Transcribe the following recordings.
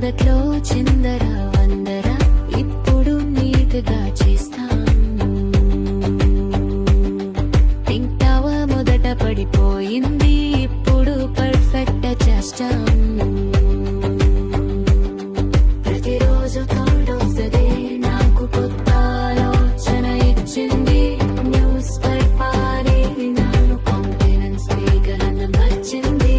మొదట్లో చిందర వందర, ఇప్పుడు నీట్గా చేస్తాను. పింక్ టవర్ మొదట పడిపోయింది, ఇప్పుడు పర్ఫెక్ట్ చేస్తాను. ప్రతిరోజు థర్డ్ ఆఫ్ ద డే నాకు కొత్త ఆలోచన ఇచ్చింది. న్యూస్ పేపర్ నాను కాంఫిడెన్స్ వేగన మార్చింది.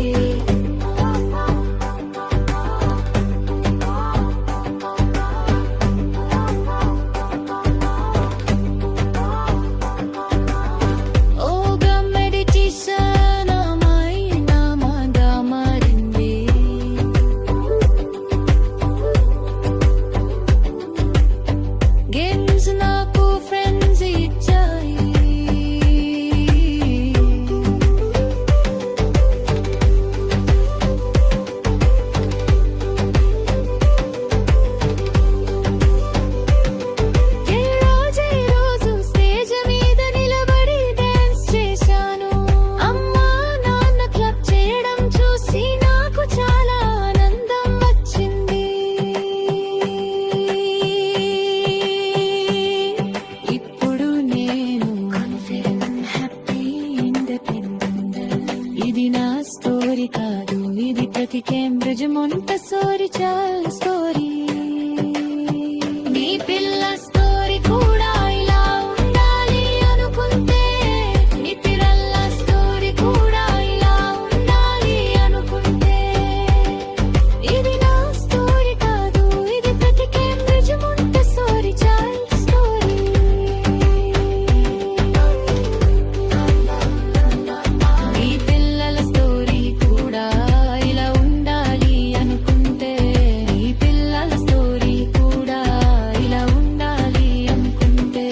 కాదు, ఇది ప్రతి కేంబ్రిడ్జ్ మొంటెసోరీ చైల్డ్ స్టోరీ. నీ పిల్ల స్టోరీ కూడా ఇలా ఉండాలి అనుకుంటే, నీ పిల్లల స్టోరీ కూడా ఇలా ఉండాలి అనుకుంటే, ఇది నా స్టోరీ కాదు, ఇది ప్రతి కేంబ్రిడ్జ్ మొంటెసోరీ చైల్డ్ స్టోరీ. నీ పిల్లల స్టోరీ కూడా ఇలా ఉండాలి అనుకుంటే, నీ పిల్లల స్టోరీ కూడా ఇలా ఉండాలి అనుకుంటే.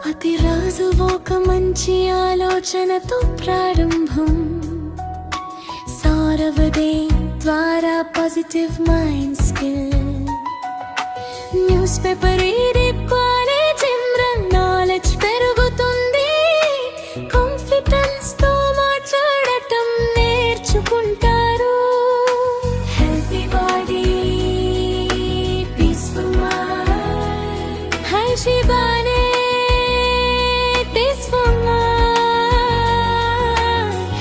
ప్రతిరోజు ఒక మంచి ఆలోచనతో ప్రారంభం. సారవదే ద్వారా positive mind skill. Newspaper reading college ఇమ్రాన్ నాలెడ్జ్ పెరుగుతుంది. కాన్ఫిడెన్స్ తో మాట్లాడటం నేర్చుకుంటారు. Healthy body peaceful mind. హై శిబానే peaceful mind.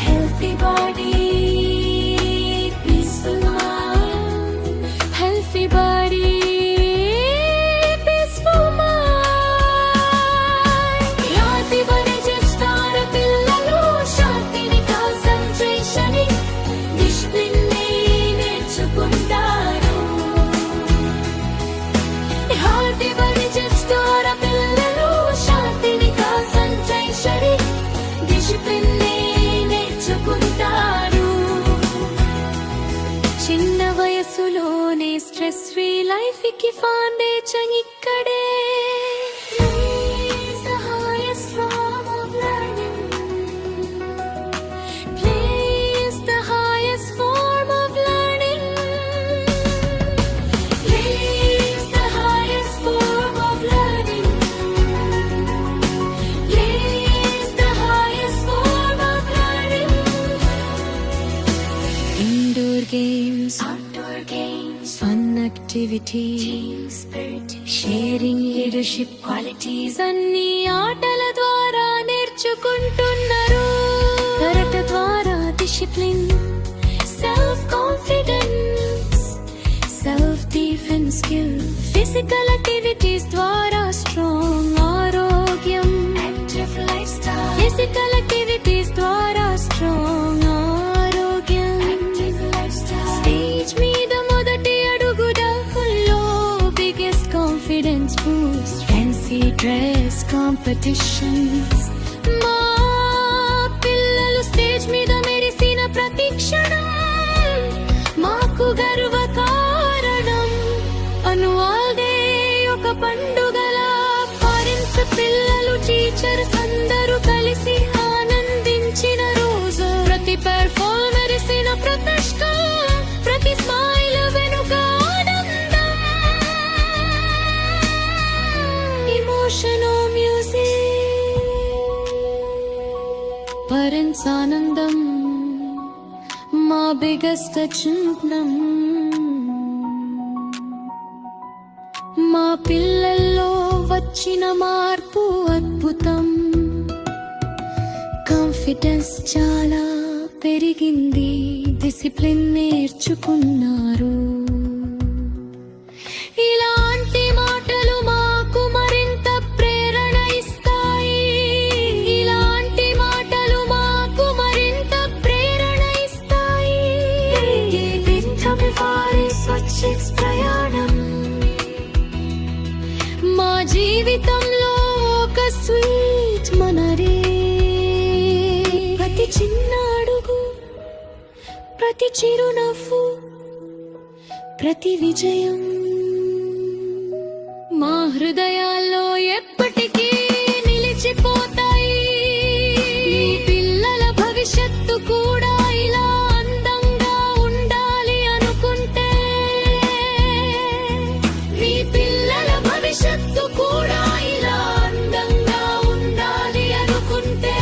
Healthy body, peaceful mind. Healthy body, peaceful mind. Healthy body చేస్తారు పిల్లలు శాంతిని, కాన్సంట్రేషన్ ని, డిసిప్లిన్ ని నేర్చుకుంటారు. Healthy body చేస్తారు పిల్లలు శాంతిని, కాన్సంట్రేషన్ ని, డిసిప్లిన్ ని నేర్చుకుంటారు. చిన్న వయసులోనే స్ట్రెస్ ఫ్రీ లైఫ్ కి ఫౌండేషన్ ఇక్కడే. Play is the highest form of learning. Play is the highest form of learning. Play is the highest form of learning. Play is the highest form of learning. Indoor games, outdoor games, fun activities, team spirit, sharing, leadership qualities అన్ని ఆటల ద్వారా నేర్చుకుంటున్నారు. Karate ద్వారా discipline, self confidence, self defence skill. Physical activities ద్వారా strong ఆరోగ్యం, active lifestyle. Physical activities ద్వారా strong ఆరోగ్యం, active lifestyle. Stage మీద మొదటి అడుగుదా, biggest confidence. Confidence boost, fancy dress competitions. మా పిల్లలు స్టేజ్ మీద మెరిసిన ప్రతి క్షణం మాకు గర్వ కారణం. అనువల్ డే ఒక పండుగలా, పేరెంట్స్ పిల్లలు టీచర్స్ అందరూ కలిసి ఆనందించిన రోజు. ప్రతి పెర్ఫార్మర్ మెరిసిన ప్రతిష్ట, ప్రతి స్మైల్ వెనుక ఆనందం. ఇమోషనల్ మ్యూజిక్, పేరెంట్స్ ఆనందం మా బిగ్గెస్ట్ అచీవ్మెంట్. మా పిల్లల్లో వచ్చిన మార్పు అద్భుతం. కాన్ఫిడెన్స్ చాలా పెరిగింది, డిసిప్లిన్ నేర్చుకున్నారు. ఇలాంటి మాటలు మాకు మరింత ప్రేరణ ఇస్తాయి. ఇలాంటి మాటలు మాకు మరింత ప్రేరణ ఇస్తాయి. వారి స్వచ్ఛ ప్రయాణం మా జీవితంలో ఒక స్వీట్ మనరే. ప్రతి చిన్న అడుగు, ప్రతి చిరునవ్వు, ప్రతి విజయం మా హృదయాల్లో ఎప్పటికీ నిలిచిపోతాయి. మీ పిల్లల భవిష్యత్తు కూడా ఇలా అందంగా ఉండాలి అనుకుంటే, మీ పిల్లల భవిష్యత్తు కూడా ఇలా అందంగా ఉండాలి అనుకుంటే,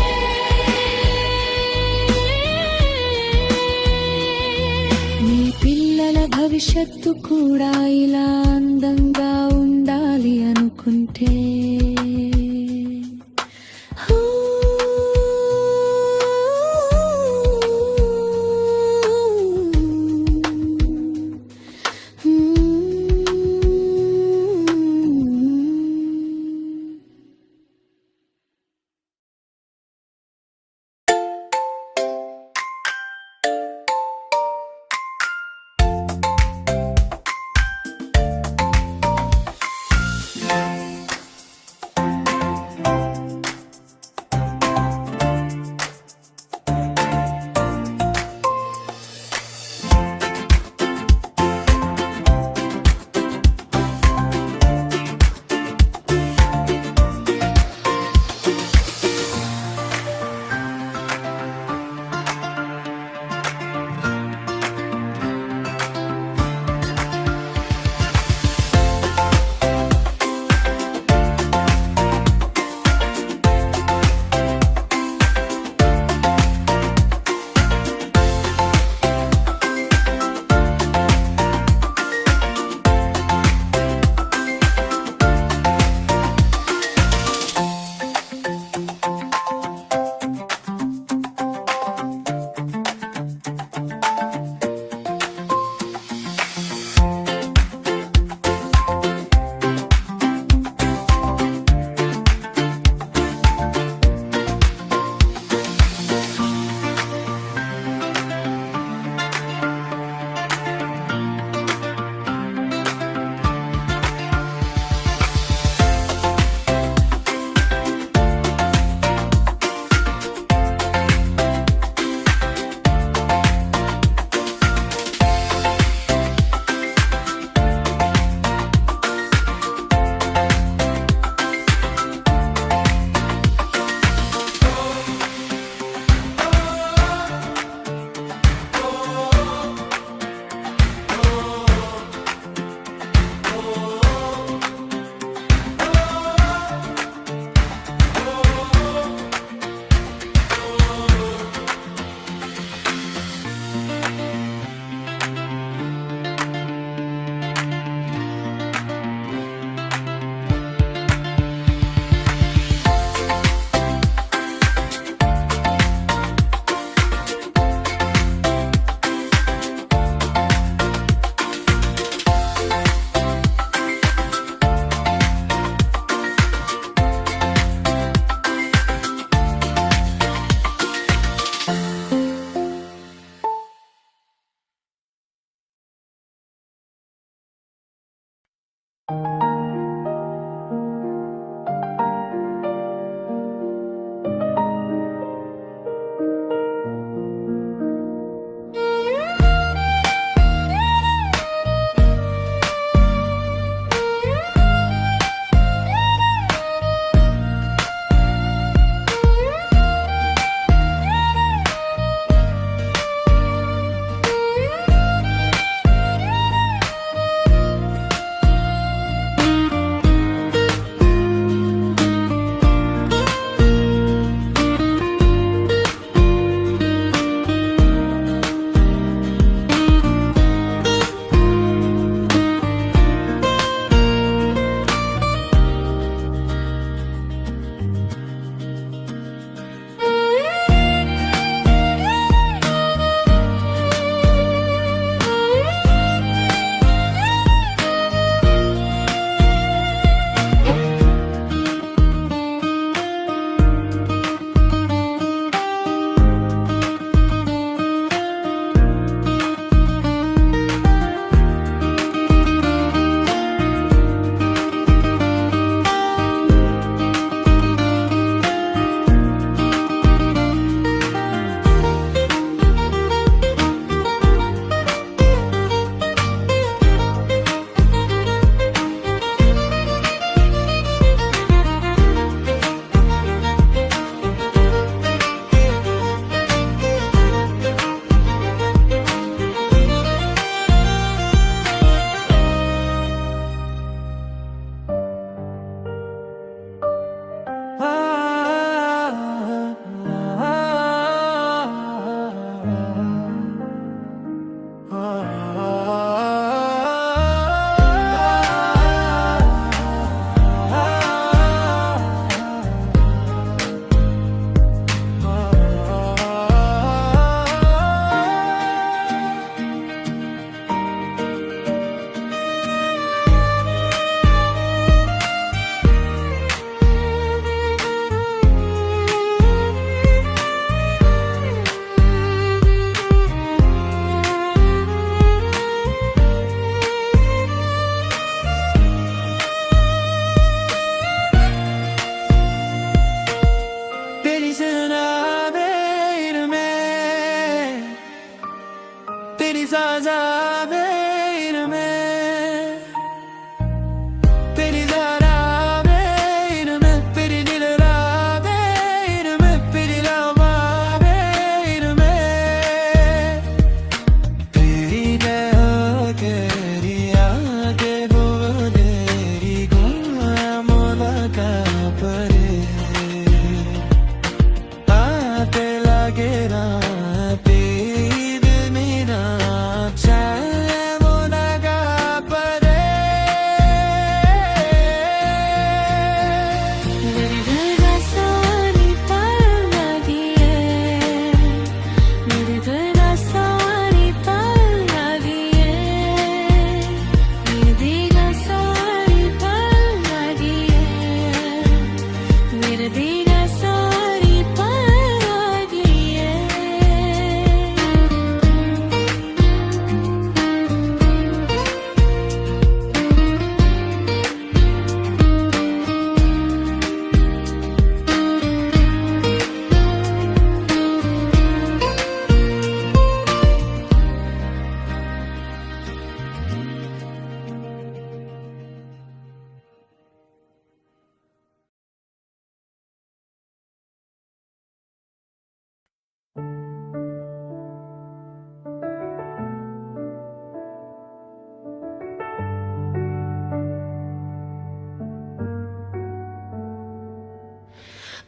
మీ పిల్లల భవిష్యత్తు కూడా ఇలా అందంగా ఉండాలి అనుకుంటే.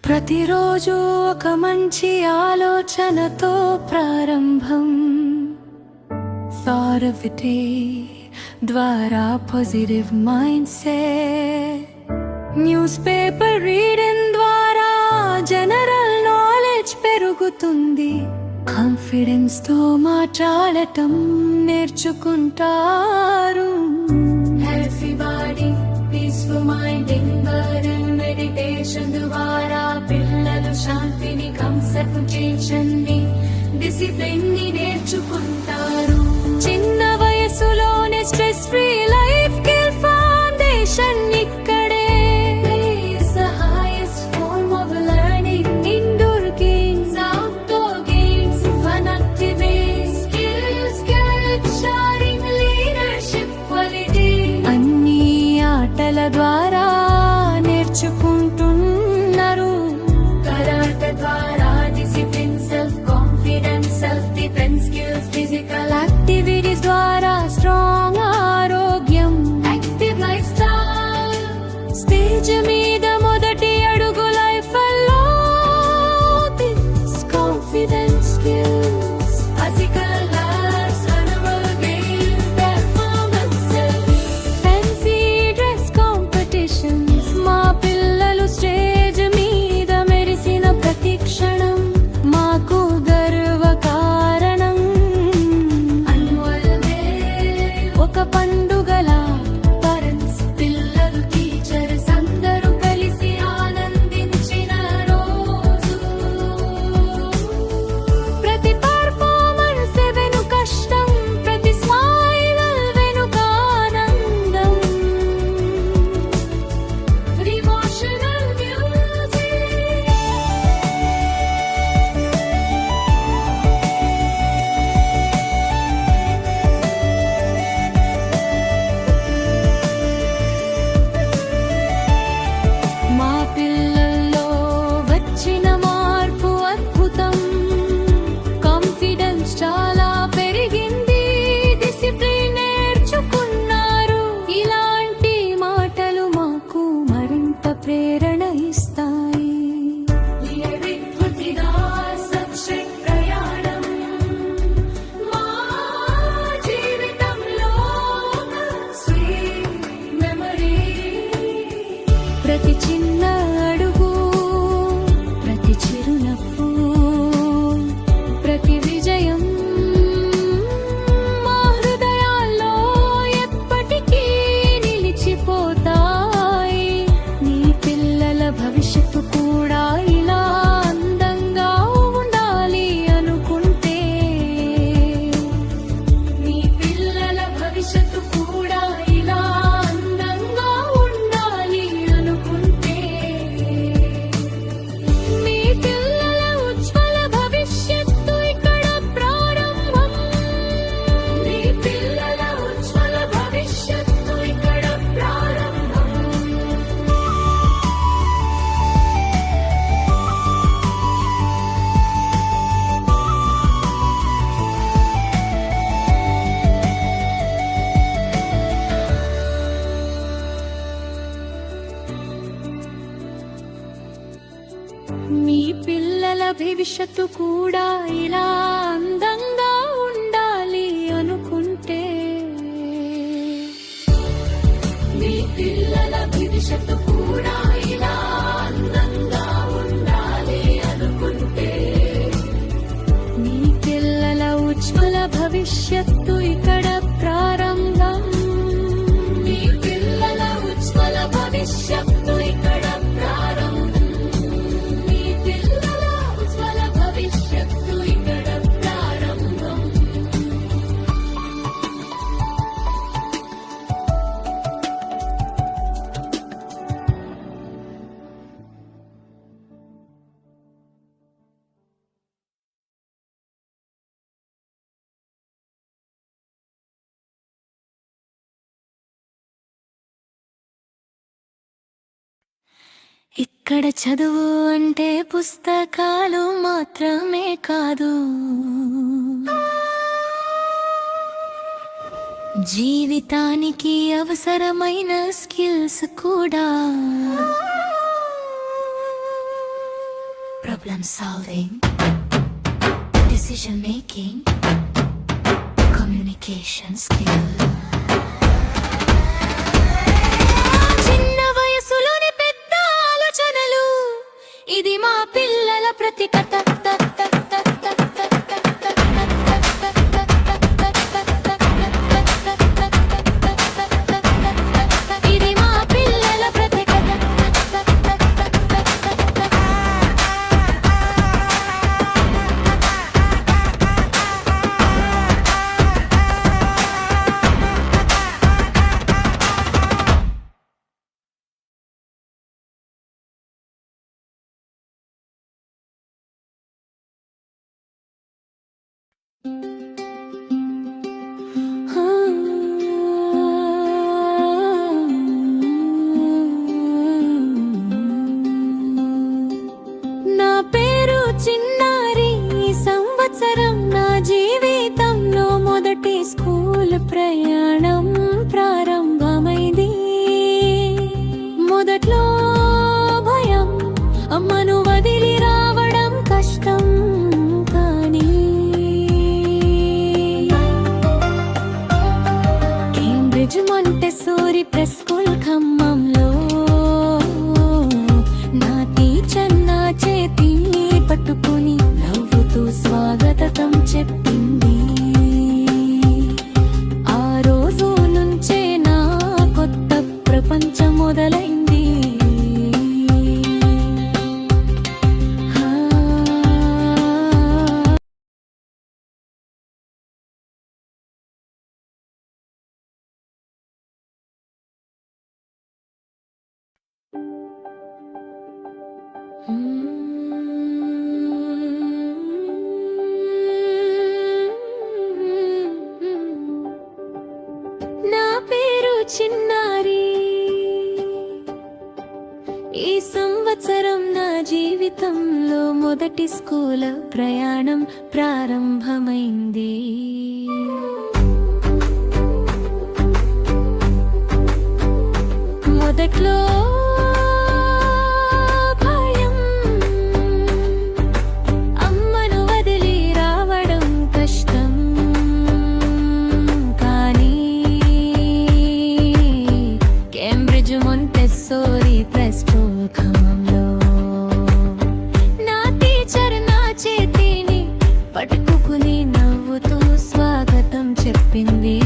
ప్రతిరోజు ఒక మంచి ఆలోచనతో ప్రారంభం. Thought of the day ద్వారా positive mind set. News paper reading ద్వారా జనరల్ నాలెడ్జ్ పెరుగుతుంది. కాన్ఫిడెన్స్ తో మాట్లాడటం నేర్చుకుంటారు. Healthy body peaceful mind meditation ద్వారా పిల్లలు శాంతిని, కాన్సంట్రేషన్ ని, డిసిప్లిన్ ని నేర్చుకుంటారు. చిన్న వయసులోనే స్ట్రెస్ ఫ్రీ లైఫ్ కి ఫౌండేషన్ ఇక్కడే. Is the highest form of learning. Indoor games, outdoor games, fun activities, skills, courage, sharing, leadership quality. అన్ని ఆటల ద్వారా నేర్చుకుంటున్నారు. కరాటే ద్వారా discipline, self confidence, self defence skills, physical activities ద్వారా స్ట్రాంగ్ ఆరోగ్యం, active lifestyle. Stage మీద మొదటి అడుగు లైఫ్ లో confidence skills, physical arts, runnable game, performances, fancy dress competitions. మా పిల్లలు స్టేజ్ మీద మెరిసిన ప్రతి క్షణం మాకు గర్వ కారణం. అన్యువల్ డే ఒక పండుగలా పేరెంట్స్, పిల్లలు, టీచర్స్ అందరూ కలిసి ఆనందించిన రోజు. ప్రతి పర్ఫార్మెన్స్ వెనుక కష్టం, ప్రతి స్మైల్ వెనుక ఆనందం. Emotional music. మా పిల్లల్లో వచ్చిన మార్పు అద్భుతం. కాన్ఫిడెన్స్ చాలా పెరిగింది, డిసిప్లిన్ నేర్చుకున్నారు. ఇలాంటి మాటలు మాకు మరింత ప్రేరణ ఇస్తాయి. ప్రయాణం మా జీవితంలో స్వీట్ మెమరీ. ప్రతి చిన్న అడుగు, ప్రతి చిరునవ్వు, ప్రతి విజయం మా హృదయాల్లో ఎప్పటికీ నిలిచిపోతాయి. నీ పిల్లల భవిష్యత్తు కూడా ఇలా అందంగా ఉండాలి అనుకుంటే, నీ పిల్లల భవిష్యత్తు కూడా ఇలా అందంగా ఉండాలి అనుకుంటే, మీ పిల్లల ఉజ్వల భవిష్యత్తు ఇక్కడ ప్రారంభం. మీ పిల్లల ఉజ్వల భవిష్యత్తు ఇక్కడ ప్రారంభం. మీ పిల్లల భవిష్యత్తు కూడా ఇలా అందంగా ఉండాలి అనుకుంటే, మీ పిల్లల భవిష్యత్తు కూడా ఇలా అందంగా ఉండాలి అనుకుంటే, మీ పిల్లల ఉజ్వల భవిష్యత్తు ఇక్కడ ప్రారంభం. మీ పిల్లల ఉజ్వల భవిష్యత్తు ఇక్కడ ప్రారంభం. మీ పిల్లల ఉజ్వల భవిష్యత్తు ఇక్కడ ప్రారంభం. ఇక్కడ చదువు అంటే పుస్తకాలు మాత్రమే కాదు, జీవితానికి అవసరమైన స్కిల్స్ కూడా. problem solving, decision making, communication skill. చిన్న వయసులోని పెద్ద ఆలోచనలు, ఇది మా పిల్లల ప్రతికత. నా పేరు చిన్నారి, సంవత్సరం నా జీవితంలో మొదటి స్కూల్ ప్రయాణం ప్రారంభమైంది. మొదట్లో భయం, అమ్మను వదిలి రావడం కష్టం. కానీ కేంబ్రిడ్జ్ మాంటెసోరీ ప్రీ స్కూల్ ఖమ్మంలో నా టీచర్ నా చేతిని పట్టుకుని నవ్వుతూ స్వాగతం చెప్పింది. ఆ రోజు నుంచే నా కొత్త ప్రపంచం మొదలైంది. నా పేరు చిన్నారి, ఈ సంవత్సరం నా జీవితంలో మొదటి స్కూల్ ప్రయాణం ప్రారంభమైంది. మొదట్లో భయం, అమ్మను వదిలి రావడం కష్టం. కానీ కేంబ్రిడ్జ్ మాంటెసోరీ ప్రీ స్కూల్ ఖమ్మంలో నా టీచర్ నా చేతిని పట్టుకుని నవ్వుతూ స్వాగతం చెప్పింది.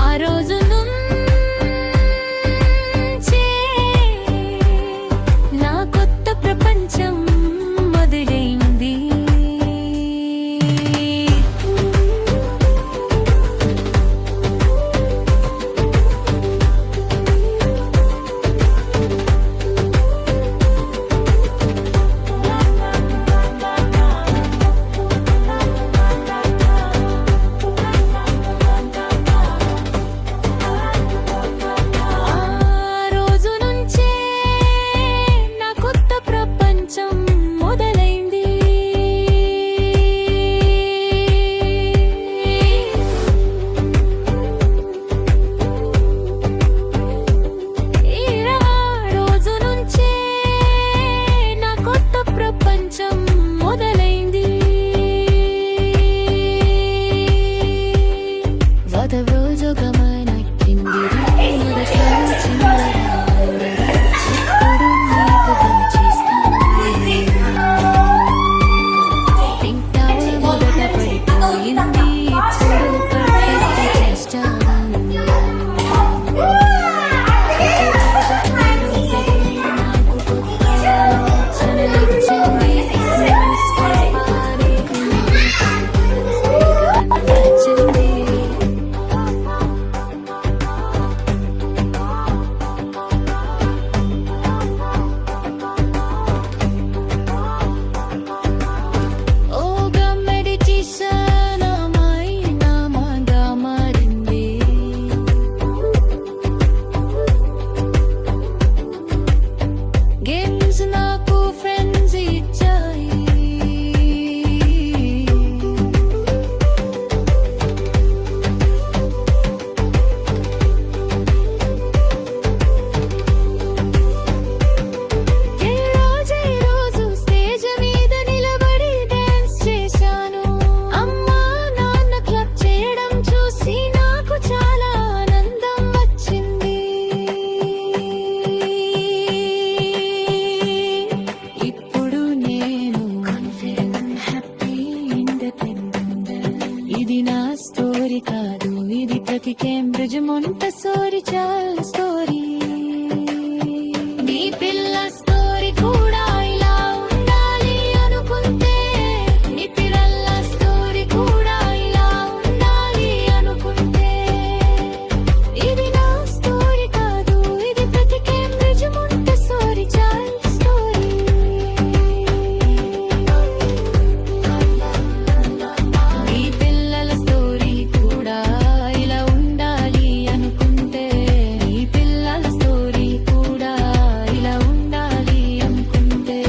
ఆ రోజు నుంచే నా కొత్త ప్రపంచం మొదలైంది. స్టోరీ కాదు, ఇది ప్రతి కేంబ్రిడ్జ్ మొంటెసోరీ చైల్డ్ స్టోరీ. నీ పిల్ల స్టోరీ కూడా ఇలా ఉండాలి అనుకుంటే, నీ పిల్లల స్టోరీ కూడా ఇలా ఉండాలి అనుకుంటే, ఇది నా స్టోరీ కాదు, ఇది ప్రతి కేంబ్రిడ్జ్ మొంటెసోరీ చైల్డ్ స్టోరీ. నీ పిల్లల స్టోరీ కూడా ఇలా ఉండాలి అనుకుంటే, నీ పిల్లల స్టోరీ కూడా ఇలా ఉండాలి అనుకుంటే.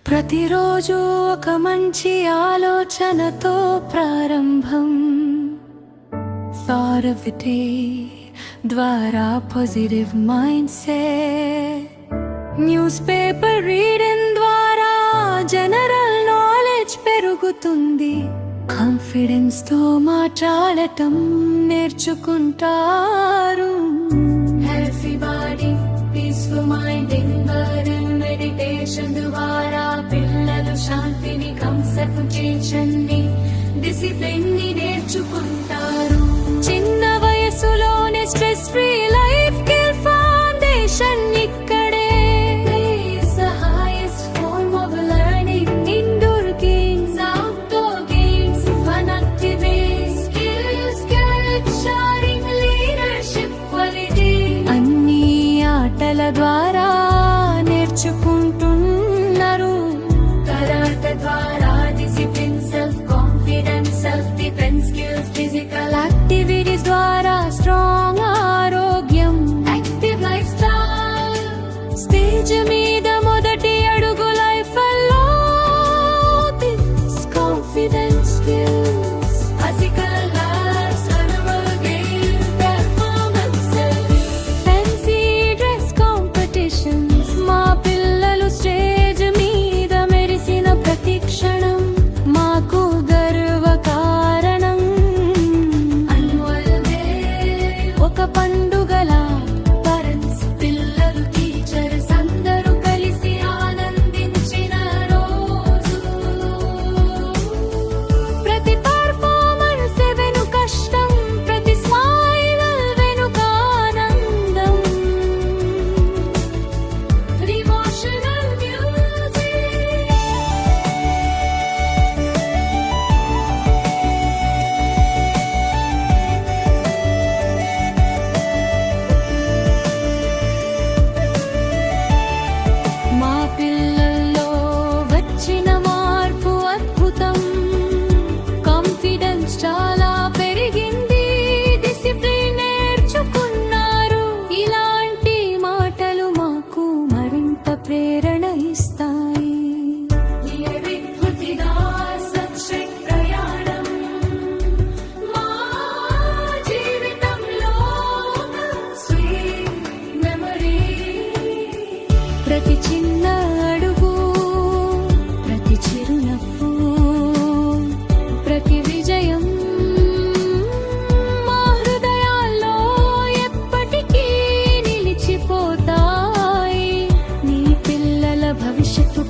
ప్రతిరోజు ఒక మంచి ఆలోచనతో ప్రారంభం. Thought of the day ద్వారా positive mind set. News paper reading ద్వారా జనరల్ నాలెడ్జ్ పెరుగుతుంది. కాన్ఫిడెన్స్ తో మాట్లాడటం నేర్చుకుంటారు. Healthy body, peaceful mind, meditation ద్వారా పిల్లలు శాంతిని, కాన్సంట్రేషన్ ని, డిసిప్లిన్ ని నేర్చుకుంటారు. చిన్న వయసులోనే స్ట్రెస్ ఫ్రీ లైఫ్ కి ఫౌండేషన్ ఇక్కడే. The highest form of learning, indoor games, outdoor games, fun activities, skills, courage, sharing, leadership qualities. అన్ని ఆటల ద్వారా నేర్చుకుంటున్నారు. కరాటే ద్వారా discipline, self confidence, self defence skills, physical activities ద్వారా స్ట్రాంగ్ ఆరోగ్యం, యాక్టివ్ లైఫ్ స్టైల్. స్టేజ్ మీద మొదటి అడుగు లైఫ్ లో కాన్ఫిడెన్స్ స్కిల్స్, ఫిజికల్ లైఫ్, అనుభవ game, performances, fancy dress competitions. మా పిల్లలు స్టేజ్ మీద మెరిసిన ప్రతి క్షణం మాకు గర్వ కారణం. అన్యువల్ డే ఒక పండుగలా, పేరెంట్స్, పిల్లలు, టీచర్స్ అందరూ కలిసి ఆనందించిన రోజు. ప్రతి పర్ఫార్మెన్స్ వెనుక కష్టం, ప్రతి స్మైల్ వెనుక ఆనందం. డివోషనల్ మ్యూజిక్, మా పిల్లల్లో వచ్చిన మార్పు అద్భుతం. కాన్ఫిడెన్స్ చాలా పెరిగింది, డిసిప్లిన్ నేర్చుకున్నారు. ఇలాంటి మాటలు మాకు మరింత ప్రేరణ ఇస్తాయి. ఈ విద్యుత్తుగా సబ్జెక్ట్ ప్రయాణం మా జీవితంలో స్వీట్ మెమరీ. ప్రతి చిన్న అడుగు, ప్రతి చిరునవ్వు, ప్రతి విజయం మా హృదయాల్లో ఎప్పటికీ నిలిచిపోతాయి. నీ పిల్లల భవిష్యత్తు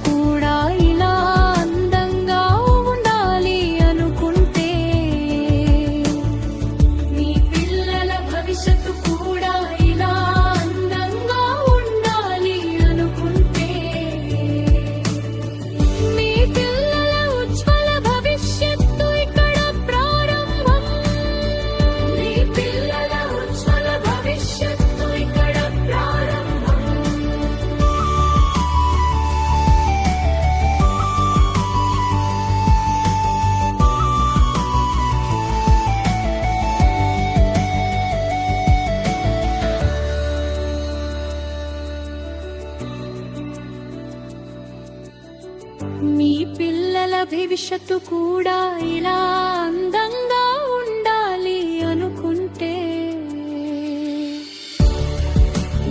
మీ పిల్లల భవిష్యత్తు కూడా ఇలా అందంగా ఉండాలి అనుకుంటే,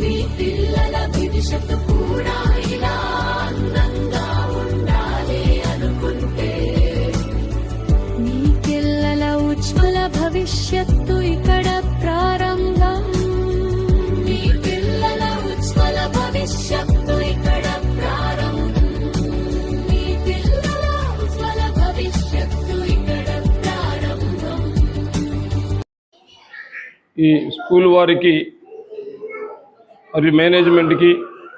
మీ పిల్లల భవిష్యత్తు కూడా ఇలా అందంగా ఉండాలి అనుకుంటే, మీ పిల్లల ఉజ్వల భవిష్యత్తు ఇక్కడ ప్రారంభం. మీ పిల్లల ఉజ్వల భవిష్యత్తు ఇక్కడ ప్రారంభం. మీ పిల్లల ఉజ్వల భవిష్యత్తు ఇక్కడ ప్రారంభం. ఈ స్కూల్ వారికి మరియు మేనేజ్మెంట్కి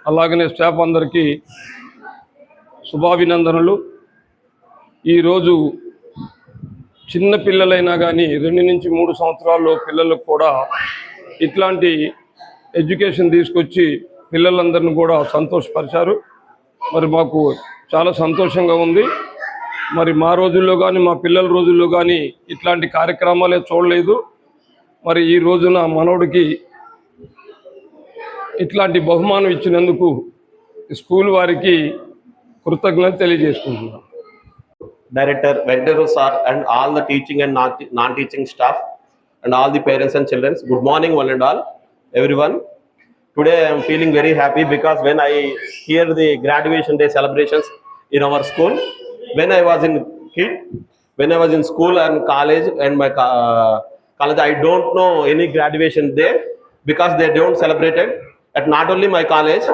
అలాగనే స్టాఫ్ అందరికీ శుభాభినందనలు. ఈరోజు చిన్న పిల్లలైనా కానీ 2 నుంచి 3 సంవత్సరాల్లో పిల్లలకు కూడా ఇట్లాంటి ఎడ్యుకేషన్ తీసుకొచ్చి పిల్లలందరినీ కూడా సంతోషపరిచారు. మరి మాకు చాలా సంతోషంగా ఉంది. మరి మా రోజుల్లో కానీ మా పిల్లల రోజుల్లో కానీ ఇట్లాంటి కార్యక్రమాలే చూడలేదు. మరి ఈ రోజున మనోడికి ఇట్లాంటి బహుమానం ఇచ్చినందుకు స్కూల్ వారికి కృతజ్ఞత తెలియజేసుకుంటున్నాను. Director Venkatesh sir and all the teaching and non-teaching staff and all the parents and children. Good morning one and all, everyone. Today I am feeling very happy because when I hear the graduation day celebrations in our school, when I was in school and college and my college, I don't know any graduation day because they don't celebrate it at not only my college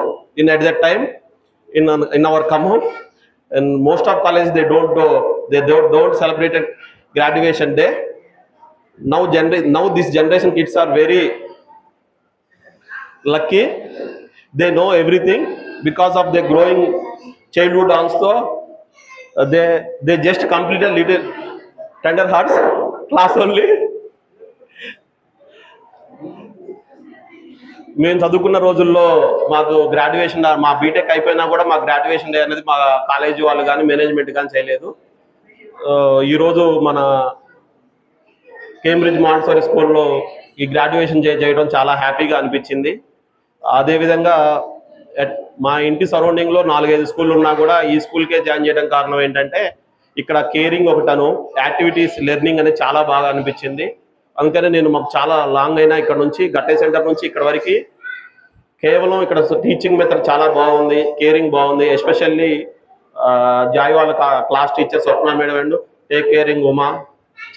at that time in our compound. And most of colleges they don't celebrate graduation day. Now this generation kids are very lucky. They know everything because of their growing childhood also. They just completed little tender hearts class only. మేము చదువుకున్న రోజుల్లో మాకు graduation, మా BTech అయిపోయినా కూడా మా graduation day అనేది మా కాలేజీ వాళ్ళు కానీ మేనేజ్మెంట్ కానీ చేయలేదు. ఈరోజు మన కేంబ్రిడ్జ్ మాంటెసరీ స్కూల్లో ఈ గ్రాడ్యుయేషన్ చేయడం చాలా హ్యాపీగా అనిపించింది. అదేవిధంగా మా ఇంటి సరౌండింగ్లో 4-5 స్కూళ్ళు ఉన్నా కూడా ఈ స్కూల్కే జాయిన్ చేయడం కారణం ఏంటంటే ఇక్కడ కేరింగ్ ఒకటను, యాక్టివిటీస్ లెర్నింగ్ అనేది చాలా బాగా అనిపించింది. అందుకనే నేను మాకు చాలా లాంగ్ అయినా ఇక్కడ నుంచి గట్టే సెంటర్ నుంచి ఇక్కడ వరకు కేవలం ఇక్కడ టీచింగ్ మెథడ్ చాలా బాగుంది, కేరింగ్ బాగుంది. ఎస్పెషల్లీ జాయ్ వాళ్ళ class teacher Swapna madam and take caring Uma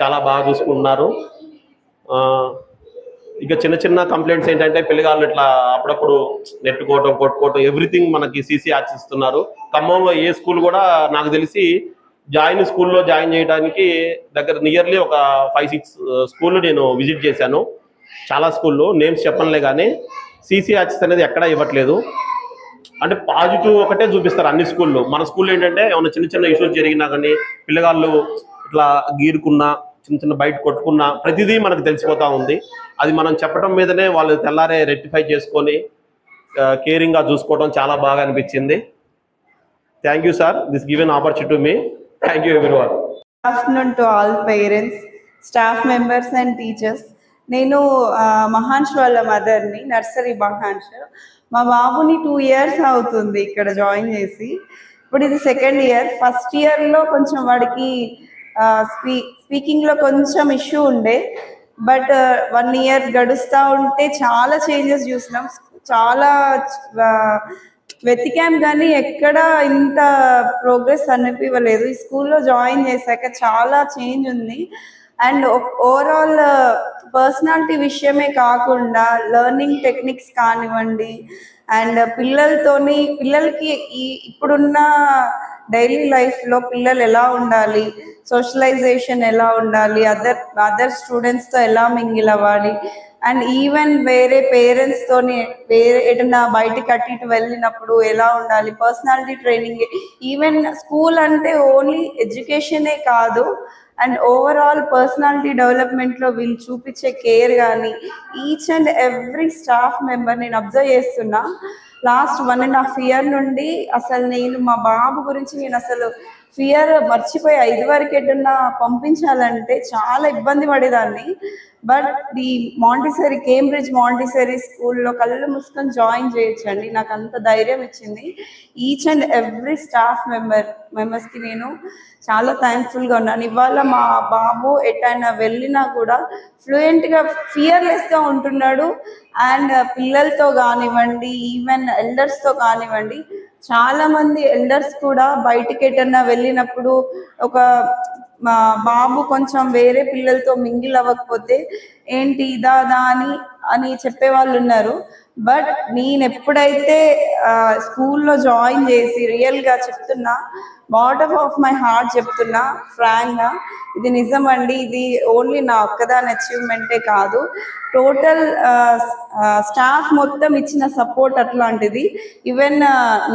చాలా బాగా చూసుకుంటున్నారు. ఇక చిన్న చిన్న కంప్లైంట్స్ ఏంటంటే పిల్లగాళ్ళు ఇట్లా అప్పుడప్పుడు నెట్టుకోవటం, కొట్టుకోవటం, ఎవ్రీథింగ్ మనకి సీసీ యాక్సెస్ ఇస్తున్నారు. ఖమ్మంలో ఏ స్కూల్ కూడా నాకు తెలిసి స్కూల్లో జాయిన్ చేయడానికి దగ్గర నియర్లీ ఒక 5-6 స్కూళ్ళు నేను విజిట్ చేశాను. చాలా స్కూళ్ళు నేమ్స్ చెప్పనులే కానీ సీసీ యాక్సెస్ అనేది ఎక్కడా ఇవ్వట్లేదు. అంటే పాజిటివ్ ఒకటే చూపిస్తారు అన్ని స్కూల్లో. మన స్కూల్లో ఏంటంటే ఏమైనా చిన్న చిన్న ఇష్యూస్ జరిగినా కానీ పిల్లగాళ్ళు ఇట్లా గీరుకున్నా, చిన్న చిన్న బయట కొట్టుకున్నా ప్రతిదీ మనకు తెలిసిపోతూ ఉంది. అది మనం చెప్పడం మీదనే వాళ్ళు తెల్లారే రెక్టిఫై చేసుకొని కేరింగ్గా చూసుకోవడం చాలా బాగా అనిపించింది. Thank you sir, this given opportunity to me. Thank you everyone. Good afternoon to all parents, staff members and teachers. నేను మహాన్ష్ వాళ్ళ మదర్ని, నర్సరీ మహాన్ష్. మా బాబుని 2 years అవుతుంది ఇక్కడ జాయిన్ చేసి. ఇప్పుడు ఇది 2nd year. ఫస్ట్ ఇయర్లో కొంచెం వాడికి స్పీకింగ్లో కొంచెం ఇష్యూ ఉండే, బట్ 1 year గడుస్తూ ఉంటే చాలా చేంజెస్ చూసినాం. చాలా వెతికాం కానీ ఎక్కడ ఇంత ప్రోగ్రెస్ అనిపించలేదు. ఈ స్కూల్లో జాయిన్ చేశాక చాలా చేంజ్ ఉంది. అండ్ ఓవరాల్ పర్సనాలిటీ విషయమే కాకుండా లెర్నింగ్ టెక్నిక్స్ కానివ్వండి, అండ్ పిల్లలకి ఇప్పుడున్న డైలీ లైఫ్లో పిల్లలు ఎలా ఉండాలి, సోషలైజేషన్ ఎలా ఉండాలి, అదర్ స్టూడెంట్స్తో ఎలా మింగిల్ అవ్వాలి, అండ్ ఈవెన్ వేరే పేరెంట్స్తోని ఏదైనా బయటికి అటు వెళ్ళినప్పుడు ఎలా ఉండాలి, పర్సనాలిటీ ట్రైనింగ్. ఈవెన్ స్కూల్ అంటే ఓన్లీ ఎడ్యుకేషనే కాదు, అండ్ ఓవరాల్ పర్సనాలిటీ డెవలప్మెంట్లో వీళ్ళు చూపించే కేర్ కానీ each and every staff member నేను అబ్జర్వ్ చేస్తున్నా. లాస్ట్ 1.5 year నుండి అసలు నేను మా బాబు గురించి నేను అసలు ఫియర్ మర్చిపోయి 5 వరకు ఎటన్నా పంపించాలంటే చాలా ఇబ్బంది పడేదాన్ని. బట్ ఈ మాంటిసరీ, కేంబ్రిడ్జ్ మాంటిసరీ స్కూల్లో కళ్ళు మూసుకొని జాయిన్ చేయొచ్చండి. నాకు అంత ధైర్యం ఇచ్చింది. ఈచ్ అండ్ ఎవ్రీ స్టాఫ్ మెంబర్స్కి నేను చాలా థ్యాంక్ఫుల్గా ఉన్నాను. ఇవాళ మా బాబు ఎటైనా వెళ్ళినా కూడా ఫ్లూయెంట్గా, ఫియర్లెస్గా ఉంటున్నాడు. అండ్ పిల్లలతో కానివ్వండి, ఈవెన్ ఎల్డర్స్తో కానివ్వండి, చాలా మంది ఎల్డర్స్ కూడా బయటికి ఎటన్నా వెళ్ళినప్పుడు ఒక మా బాబు కొంచెం వేరే పిల్లలతో మింగిల్ అవ్వకపోతే ఏంటి ఇదా అని చెప్పే వాళ్ళు ఉన్నారు. బట్ నేను ఎప్పుడైతే స్కూల్లో జాయిన్ చేసి రియల్గా చెప్తున్నా, బాటమ్ ఆఫ్ మై హార్ట్ చెప్తున్నా, ఫ్రాంక్గా ఇది నిజం అండి. ఇది ఓన్లీ నా ఒక్కదాని అచీవ్మెంటే కాదు, టోటల్ స్టాఫ్ మొత్తం ఇచ్చిన సపోర్ట్ అట్లాంటిది. ఈవెన్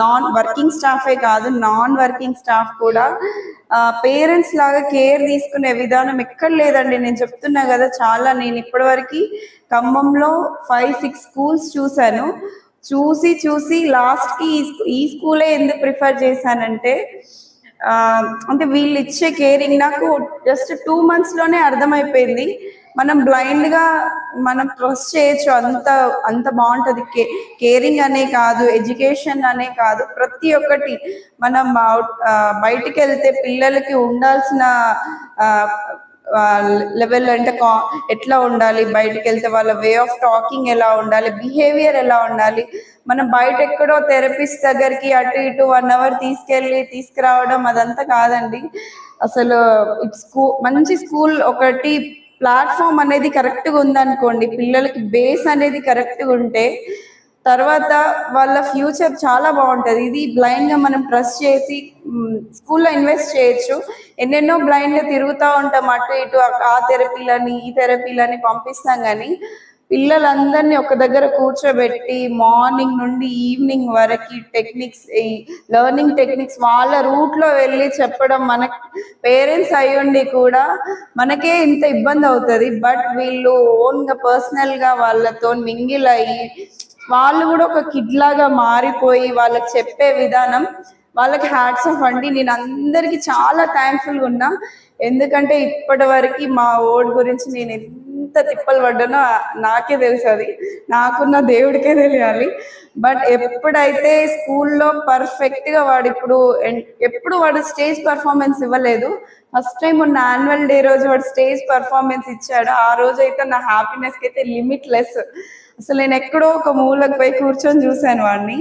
నాన్ వర్కింగ్ స్టాఫే కాదు, నాన్ వర్కింగ్ స్టాఫ్ కూడా పేరెంట్స్ లాగా కేర్ తీసుకునే విధానం ఎక్కడ లేదండి. నేను చెప్తున్నా కదా, చాలా నేను ఇప్పటివరకు ఖమ్మంలో 5-6 స్కూల్స్ చూశాను. చూసి లాస్ట్కి ఈ స్కూలే ఎందుకు ప్రిఫర్ చేశానంటే, అంటే వీళ్ళు ఇచ్చే కేరింగ్ నాకు జస్ట్ 2 monthsలోనే అర్థమైపోయింది. మనం బ్లైండ్గా మనం ట్రస్ట్ చేయొచ్చు, అంత బాగుంటుంది. కేరింగ్ అనే కాదు, ఎడ్యుకేషన్ అనే కాదు, ప్రతి ఒక్కటి మనం బయటికి వెళ్తే పిల్లలకి ఉండాల్సిన లెవెల్ అంటే ఎట్లా ఉండాలి, బయటికి వెళ్తే వాళ్ళ వే ఆఫ్ టాకింగ్ ఎలా ఉండాలి, బిహేవియర్ ఎలా ఉండాలి. మనం బయట ఎక్కడో థెరపిస్ట్ దగ్గరికి అటు ఇటు 1 hour తీసుకురావడం అదంతా కాదండి. అసలు మంచి స్కూల్ ఒకటి ప్లాట్ఫామ్ అనేది కరెక్ట్గా ఉందనుకోండి, పిల్లలకి బేస్ అనేది కరెక్ట్గా ఉంటే తర్వాత వాళ్ళ ఫ్యూచర్ చాలా బాగుంటుంది. ఇది బ్లైండ్గా మనం ట్రస్ట్ చేసి స్కూల్లో ఇన్వెస్ట్ చేయొచ్చు. ఎన్నెన్నో బ్లైండ్గా తిరుగుతూ ఉంటాం, అటు ఇటు ఆ థెరపీలని ఈ థెరపీలని పంపిస్తాం. కానీ పిల్లలందరినీ ఒక దగ్గర కూర్చోబెట్టి మార్నింగ్ నుండి ఈవినింగ్ వరకు టెక్నిక్స్, లెర్నింగ్ టెక్నిక్స్ వాళ్ళ రూట్లో వెళ్ళి చెప్పడం, మన పేరెంట్స్ అయ్యుండి కూడా మనకే ఇంత ఇబ్బంది అవుతుంది. బట్ వీళ్ళు ఓన్గా పర్సనల్గా వాళ్ళతో మింగిల్ అయ్యి వాళ్ళు కూడా ఒక కిడ్ లాగా మారిపోయి వాళ్ళకి చెప్పే విధానం, వాళ్ళకి హ్యాట్స్ ఆఫ్ అండి. నేను అందరికీ చాలా థ్యాంక్ఫుల్గా ఉన్నా. ఎందుకంటే ఇప్పటి వరకు మా ఓడ్ గురించి నేను ఎంత తిప్పలు పడ్డానో నాకే తెలుసు, అది నాకున్న దేవుడికే తెలియాలి. బట్ ఎప్పుడైతే స్కూల్లో పర్ఫెక్ట్గా ఎప్పుడు వాడు స్టేజ్ పర్ఫార్మెన్స్ ఇవ్వలేదు. ఫస్ట్ టైం ఉన్న యాన్యువల్ డే రోజు వాడు స్టేజ్ పర్ఫార్మెన్స్ ఇచ్చాడు. ఆ రోజు అయితే నా హ్యాపీనెస్కి అయితే లిమిట్లెస్. అసలు నేను ఎక్కడో ఒక మూలకు పోయి కూర్చొని చూశాను వాడిని.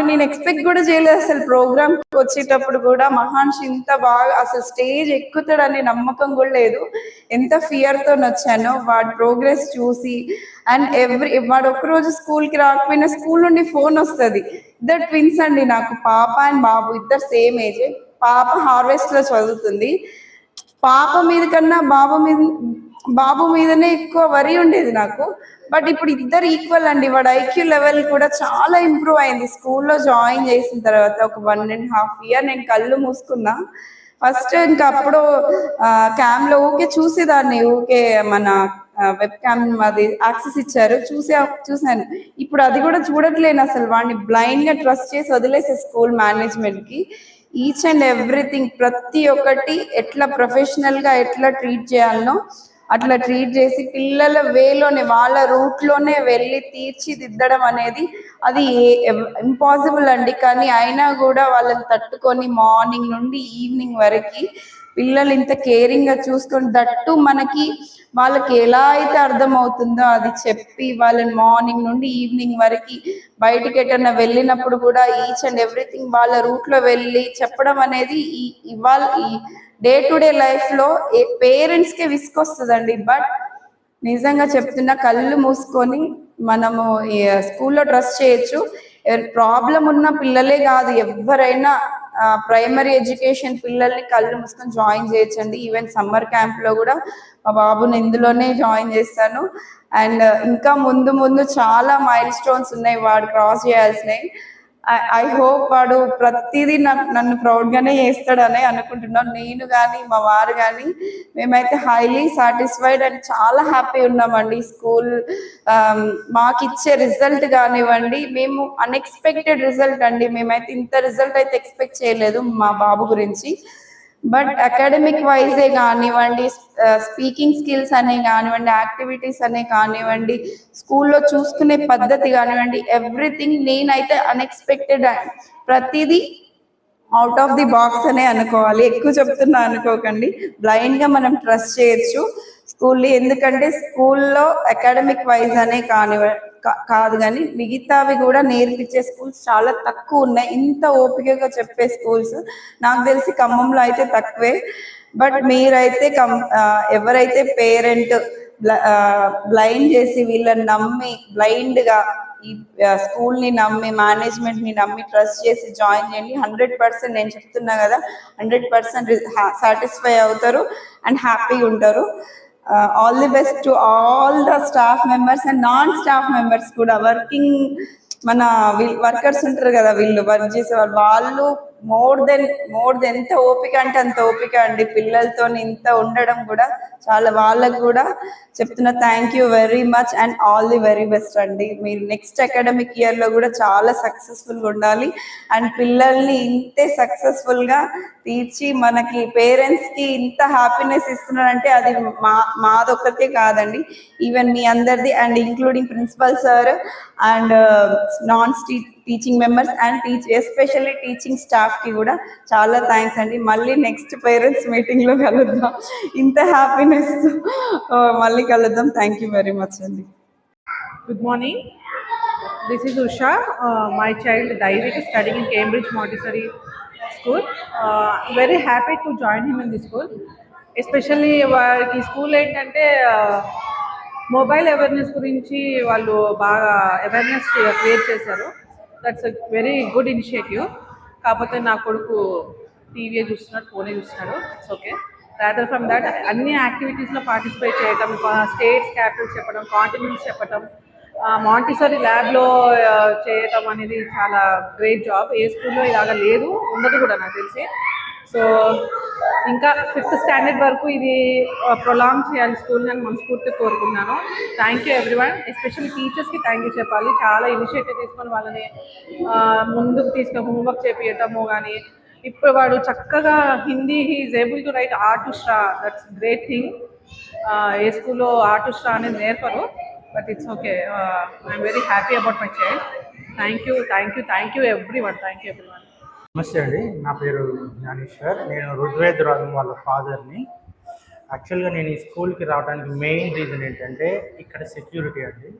నేను ఎక్స్పెక్ట్ కూడా చేయలేదు అసలు. ప్రోగ్రామ్కి వచ్చేటప్పుడు కూడా మహాన్షి ఇంత బాగా అసలు స్టేజ్ ఎక్కుతాడనే నమ్మకం కూడా లేదు. ఎంత ఫియర్తో వచ్చానో వాడి ప్రోగ్రెస్ చూసి. అండ్ వాడు ఒక్కరోజు స్కూల్కి రాకపోయినా స్కూల్ నుండి ఫోన్ వస్తుంది. 2 ట్విన్స్ అండి నాకు, పాప అండ్ బాబు, ఇద్దరు సేమ్ ఏజ్. పాప హార్వెస్ట్లో చదువుతుంది. పాప మీద కన్నా బాబు మీదనే ఎక్కువ వరి ఉండేది నాకు. బట్ ఇప్పుడు ఇద్దరు ఈక్వల్ అండి. వాడు ఐక్యూ లెవెల్ కూడా చాలా ఇంప్రూవ్ అయింది స్కూల్లో జాయిన్ చేసిన తర్వాత. ఒక 1.5 year నేను కళ్ళు మూసుకున్నా. ఫస్ట్ ఇంకా అప్పుడు క్యామ్లో ఊకే చూసేదాన్ని, ఊకే మన వెబ్ క్యామ్ అది యాక్సెస్ ఇచ్చారు, చూశాను. ఇప్పుడు అది కూడా చూడట్లేను అసలు. వాడిని బ్లైండ్గా ట్రస్ట్ చేసి వదిలేసే స్కూల్ మేనేజ్మెంట్కి. ఈచ్ అండ్ ఎవ్రీథింగ్, ప్రతి ఒక్కటి ఎట్లా ప్రొఫెషనల్గా ఎట్లా ట్రీట్ చేయాలనో అట్లా ట్రీట్ చేసి పిల్లల వేలోనే వాళ్ళ రూట్లోనే వెళ్ళి తీర్చిదిద్దడం అనేది అది ఇంపాసిబుల్ అండి. కానీ అయినా కూడా వాళ్ళని తట్టుకొని మార్నింగ్ నుండి ఈవినింగ్ వరకు పిల్లలు ఇంత కేరింగ్గా చూసుకొని, దట్టు మనకి వాళ్ళకి ఎలా అయితే అర్థమవుతుందో అది చెప్పి వాళ్ళని మార్నింగ్ నుండి ఈవినింగ్ వరకు బయటికి ఎటన్నా వెళ్ళినప్పుడు కూడా ఈచ్ అండ్ ఎవ్రీథింగ్ వాళ్ళ రూట్లో వెళ్ళి చెప్పడం అనేది ఇవాళ ఈ డే టు డే లైఫ్లో పేరెంట్స్కే విసుకొస్తుందండి. బట్ నిజంగా చెప్తున్నా, కళ్ళు మూసుకొని మనము స్కూల్లో ట్రస్ట్ చేయొచ్చు. ప్రాబ్లం ఉన్న పిల్లలే కాదు, ఎవరైనా ప్రైమరీ ఎడ్యుకేషన్ పిల్లల్ని కళ్ళు మూసుకొని జాయిన్ చేయొచ్చండి. ఈవెన్ సమ్మర్ క్యాంప్లో కూడా మా బాబుని ఇందులోనే జాయిన్ చేస్తాను. అండ్ ఇంకా ముందు చాలా మైల్ స్టోన్స్ ఉన్నాయి వాడు క్రాస్ చేయాల్సినవి. ఐ హోప్ వాడు ప్రతిదీ నన్ను ప్రౌడ్గానే చేస్తాడని అనుకుంటున్నాను. నేను కానీ మా వారు కానీ మేమైతే హైలీ సాటిస్ఫైడ్ అండ్ చాలా హ్యాపీ ఉన్నామండి. స్కూల్ మాకు ఇచ్చే రిజల్ట్ కానివ్వండి, మేము అన్ఎక్స్పెక్టెడ్ రిజల్ట్ అండి. మేమైతే ఇంత రిజల్ట్ అయితే ఎక్స్పెక్ట్ చేయలేదు మా బాబు గురించి. బట్ అకాడమిక్ వైజే కానివ్వండి, స్పీకింగ్ స్కిల్స్ అనే కానివ్వండి, యాక్టివిటీస్ అనే కానివ్వండి, స్కూల్లో చూసుకునే పద్ధతి కానివ్వండి, ఎవ్రీథింగ్ నేనైతే అన్ఎక్స్పెక్టెడ్, ప్రతిదీ అవుట్ ఆఫ్ ది బాక్స్ అనే అనుకోవాలి. ఎక్కువ చెప్తున్నా అనుకోకండి. బ్లైండ్ గా మనం ట్రస్ట్ చేయొచ్చు స్కూల్లో. ఎందుకంటే స్కూల్లో అకాడమిక్ వైజ్ అనే కాదు కానీ మిగతావి కూడా నేర్పించే స్కూల్స్ చాలా తక్కువ ఉన్నాయి. ఇంత ఓపికగా చెప్పే స్కూల్స్ నాకు తెలిసి ఖమ్మంలో అయితే తక్కువే. బట్ మీరైతే ఎవరైతే పేరెంట్ బ్లైండ్ చేసి వీళ్ళని నమ్మి బ్లైండ్ గా ఈ స్కూల్ ని నమ్మి, మేనేజ్మెంట్ ని నమ్మి ట్రస్ట్ చేసి జాయిన్ చేయండి. 100% నేను చెప్తున్నా కదా, 100% సాటిస్ఫై అవుతారు అండ్ హ్యాపీగా ఉంటారు. All the best to all the staff members and non staff members కూడా. మన వర్కర్స్ ఉంటారు కదా, వీళ్ళు వర్క్ చేసే వాళ్ళు మోర్ దెన్ ఎంత ఓపిక అంటే అంత ఓపిక అండి. పిల్లలతో ఇంత ఉండడం కూడా చాలా, వాళ్ళకు కూడా చెప్తున్నా thank you very much and all the very best అండి. మీరు నెక్స్ట్ అకాడమిక్ ఇయర్ లో కూడా చాలా సక్సెస్ఫుల్ గా ఉండాలి అండ్ పిల్లల్ని ఇంతే సక్సెస్ఫుల్ గా తీర్చి మనకి పేరెంట్స్ కి ఇంత హ్యాపీనెస్ ఇస్తున్నారంటే అది మాదొక్కతే కాదండి, ఈవెన్ మీ అందరిది and including principal sir and non teaching members and especially teaching staff కి కూడా చాలా థ్యాంక్స్ అండి. మళ్ళీ నెక్స్ట్ పేరెంట్స్ మీటింగ్ లో కలుద్దాం. ఇంత హ్యాపీనెస్ మళ్ళీ కలుద్దాం. థ్యాంక్ యూ వెరీ మచ్ అండి. Good morning. This is Usha. My child Daivik is studying in Cambridge Montessori School. Very happy to join him in this school. Especially ఈ school ఏంటంటే mobile awareness గురించి వాళ్ళు బాగా awareness create చేశారు. That's a very good initiative. కాకపోతే నా కొడుకు TV చూస్తున్నాడు, ఫోనే చూస్తున్నాడు. It's okay. Rather from that అన్ని యాక్టివిటీస్లో పార్టిసిపేట్ చేయటం, స్టేట్స్ క్యాపిటల్స్ చెప్పడం, కాంటినెంట్స్ చెప్పడం, మాంటిసరీ ల్యాబ్లో చేయటం అనేది చాలా గ్రేట్ జాబ్. ఏ స్కూల్లో ఇలాగా లేదు, ఉండదు కూడా నాకు తెలిసి. సో ఇంకా 5th స్టాండర్డ్ వరకు ఇది ప్రొలాంగ్ చేయాలి స్కూల్ అని మనస్ఫూర్తిగా కోరుకున్నాను. Thank you everyone. ఎస్పెషల్లీ టీచర్స్కి థ్యాంక్ యూ చెప్పాలి. చాలా ఇనిషియేటివ్ తీసుకొని వాళ్ళని ముందుకు తీసుకొని హోంవర్క్ చేపించటము కానీ, ఇప్పుడు వాడు చక్కగా Hindi is able to write ఆర్టుష్రా. That's great thing. ఏ స్కూల్లో ఆర్టుష్రా అనేది నేర్పరు, but it's okay. I'm very happy about my child. Thank you everyone. నమస్తే అండి, నా పేరు జ్ఞానేశ్వర్. నేను రుద్వేద్ రాజం వాళ్ళ ఫాదర్ని. యాక్చువల్గా నేను ఈ స్కూల్కి రావడానికి మెయిన్ రీజన్ ఏంటంటే ఇక్కడ సెక్యూరిటీ అండి.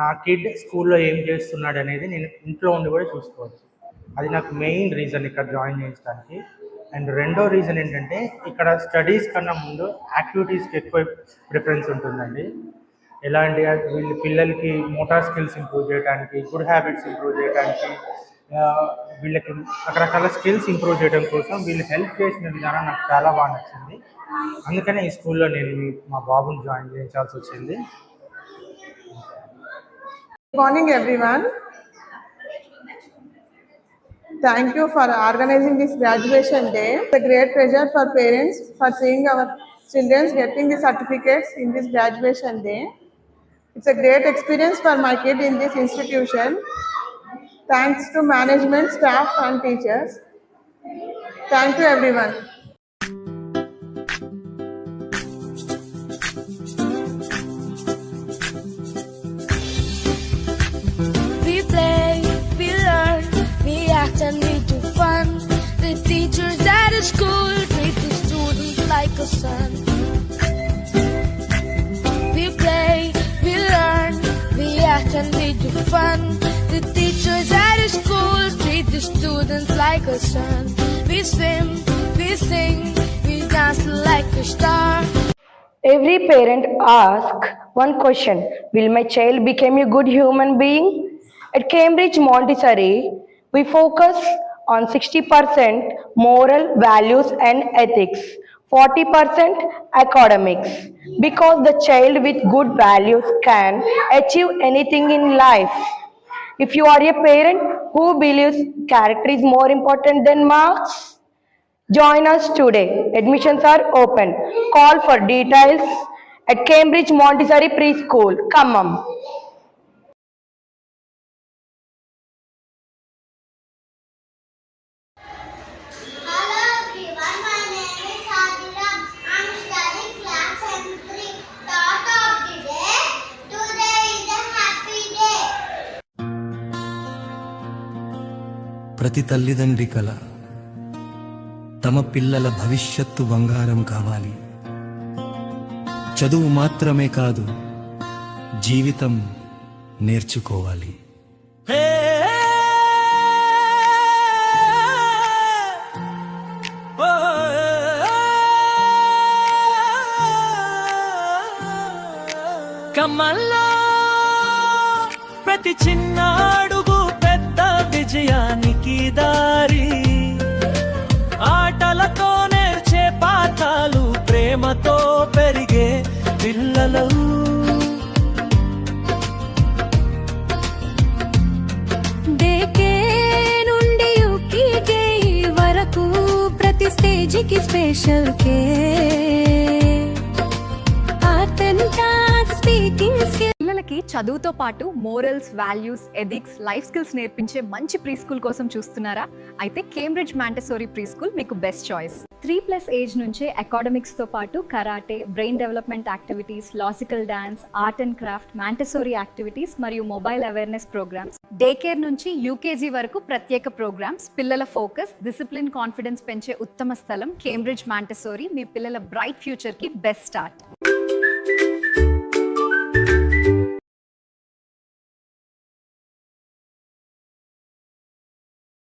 నా కిడ్ స్కూల్లో ఏం చేస్తున్నాడు అనేది నేను ఇంట్లో ఉండి కూడా చూసుకోవచ్చు. అది నాకు మెయిన్ రీజన్ ఇక్కడ జాయిన్ చేయించడానికి. అండ్ రెండో రీజన్ ఏంటంటే ఇక్కడ స్టడీస్ కన్నా ముందు యాక్టివిటీస్కి ఎక్కువ ప్రిఫరెన్స్ ఉంటుందండి. ఎలా అంటే వీళ్ళు పిల్లలకి మోటార్ స్కిల్స్ ఇంప్రూవ్ చేయడానికి, గుడ్ హ్యాబిట్స్ ఇంప్రూవ్ చేయడానికి, వీళ్ళకి రకరకాల స్కిల్స్ ఇంప్రూవ్ చేయడం కోసం వీళ్ళు హెల్ప్ చేసిన విధానం నాకు చాలా బాగా నచ్చింది. అందుకనే ఈ స్కూల్లో నేను మా బాబుని జాయిన్ చేయించాల్సి వచ్చింది. Good morning everyone. Thank you for organizing this graduation day. It's a great pleasure for parents for seeing our children getting the certificates in this graduation day. It's a great experience for my kid in this institution. Thanks to management, staff and teachers. Thank you everyone. We play, we learn, we act and we do fun. The teachers at the school treat the students like a son. We play, we learn, we act and we do fun. The teachers at the school treat the students like a son. We swim, we sing, we dance like a star. Every parent asks one question: will my child become a good human being? At Cambridge Montessori, we focus on 60% moral values and ethics, 40% academics, because the child with good values can achieve anything in life. If you are a parent Who believes character is more important than marks? Join us today. Admissions are open. Call for details at Cambridge Montessori Preschool, Khammam. Hello everyone, my name is Adiram. I'm studying class M3. Thought of the day. Today is a happy day. ప్రతి తల్లిదండ్రి కల తమ పిల్లల భవిష్యత్తు బంగారం కావాలి. చదువు మాత్రమే కాదు, జీవితం నేర్చుకోవాలి. కమ్మల్లో ప్రతి చిన్న అడుగు పెద్ద విజయానికి దారి. ఆటలతో నేర్చే పాఠాలు, ప్రేమతో పెరిగే పిల్లలు. డేకే నుండి యూకేజీ వరకు ప్రతి స్టేజికి స్పెషల్ కే. Art and craft, speaking skills. పిల్లలకి చదువుతో పాటు morals, values, ethics, life skills నేర్పించే మంచి ప్రీ స్కూల్ కోసం చూస్తున్నారా? అయితే కేంబ్రిడ్జ్ మాంటెసోరీ ప్రీ స్కూల్ మీకు బెస్ట్ చాయిస్. 3+ ఏజ్ నుంచే అకాడమిక్స్ తో పాటు karate, brain development activities, logical dance, art and craft, Montessori activities మరియు mobile awareness programmes. Day care నుంచి యూకేజీ వరకు ప్రత్యేక ప్రోగ్రామ్స్. పిల్లల ఫోకస్, డిసిప్లిన్, కాన్ఫిడెన్స్ పెంచే ఉత్తమ స్థలం కేంబ్రిడ్జ్ మాంటెసోరీ. మీ పిల్లల బ్రైట్ ఫ్యూచర్ కి బెస్ట్ స్టార్ట్.